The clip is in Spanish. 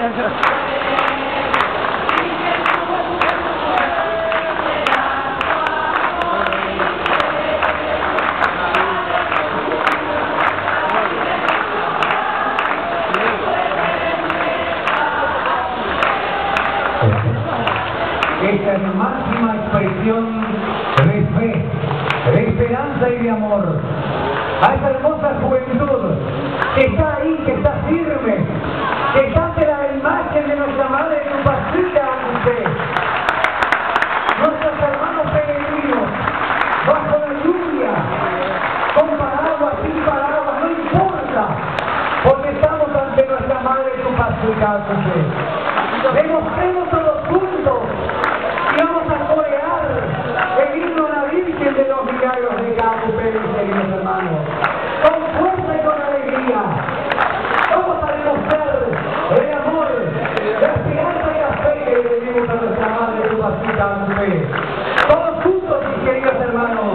Esta es la máxima expresión de fe, de esperanza y de amor a esa hermosa juventud que está ahí, que está firme, que está ante la imagen de nuestra Madre Tupacita Acupe. Nuestros hermanos peregrinos, bajo la lluvia, con paraguas, sin paraguas, no importa, porque estamos ante nuestra Madre Tupacita Acupe. Demostremos todos juntos y vamos a corear el himno a la Virgen de los Milagros de Cacupe, queridos hermanos, con fuerza y con alegría. Vamos a demostrar el amor, la esperanza y la fe que le tenemos a nuestra Madre Tupacita Acupe. Todos juntos, mis queridos hermanos.